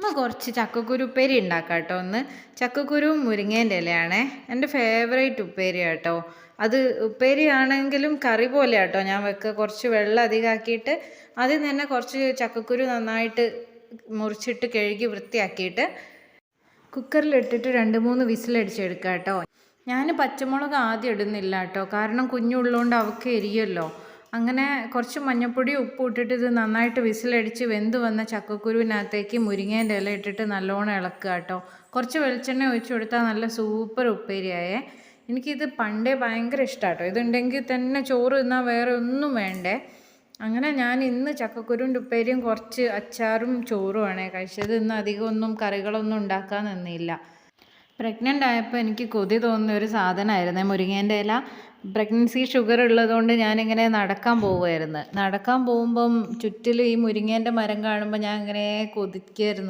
നമ്മൾ കുറച്ച് ചക്കക്കുരു ഉപ്പേരി ഉണ്ടാക്കാം കേട്ടോ. ഒന്ന് ചക്കക്കുരുവും മുരിങ്ങേൻ്റെ ഇലയാണേ എൻ്റെ ഫേവറേറ്റ് ഉപ്പേരി കേട്ടോ. അത് ഉപ്പേരി ആണെങ്കിലും കറി പോലെ കേട്ടോ ഞാൻ വെക്കുക. കുറച്ച് വെള്ളം അധികമാക്കിയിട്ട് ആദ്യം തന്നെ കുറച്ച് ചക്കക്കുരു നന്നായിട്ട് മുറിച്ചിട്ട് കഴുകി വൃത്തിയാക്കിയിട്ട് കുക്കറിലിട്ടിട്ട് 2-3 വിസിലടിച്ചെടുക്കുക കേട്ടോ. ഞാൻ പച്ചമുളക് ആദ്യം ഇടുന്നില്ല കേട്ടോ, കാരണം കുഞ്ഞുള്ളതുകൊണ്ട് അവൾക്ക് എരിയല്ലോ. അങ്ങനെ കുറച്ച് മഞ്ഞൾപ്പൊടി ഉപ്പ് ഇട്ടിട്ട് ഇത് നന്നായിട്ട് വിസിലടിച്ച് വെന്ത് വന്ന ചക്കക്കുരുവിനകത്തേക്ക് മുരിങ്ങേൻ്റെ ഇല ഇട്ടിട്ട് നല്ലോണം ഇളക്കുക കേട്ടോ. കുറച്ച് വെളിച്ചെണ്ണ ഒഴിച്ച് കൊടുത്താൽ നല്ല സൂപ്പർ ഉപ്പേരിയായേ. എനിക്കിത് പണ്ടേ ഭയങ്കര ഇഷ്ടമാണ് കേട്ടോ. ഇതുണ്ടെങ്കിൽ തന്നെ ചോറ് തിന്നാൽ വേറെ ഒന്നും വേണ്ടേ. അങ്ങനെ ഞാൻ ഇന്ന് ചക്കക്കുരുവിൻ്റെ ഉപ്പേരിയും കുറച്ച് അച്ചാറും ചോറുമാണേ കഴിച്ചത്. ഇന്ന് അധികമൊന്നും കറികളൊന്നും ഉണ്ടാക്കാൻ നിന്നില്ല. പ്രഗ്നൻ്റ് ആയപ്പോൾ എനിക്ക് കൊതി തോന്നുന്ന ഒരു സാധനമായിരുന്നേ മുരിങ്ങേൻ്റെ ഇല. പ്രഗ്നൻസി ഷുഗർ ഉള്ളതുകൊണ്ട് ഞാനിങ്ങനെ നടക്കാൻ പോകുമായിരുന്നു. നടക്കാൻ പോകുമ്പം ചുറ്റിലും ഈ മുരിങ്ങേൻ്റെ മരം കാണുമ്പോൾ ഞാൻ ഇങ്ങനെ കൊതിക്കുമായിരുന്നു.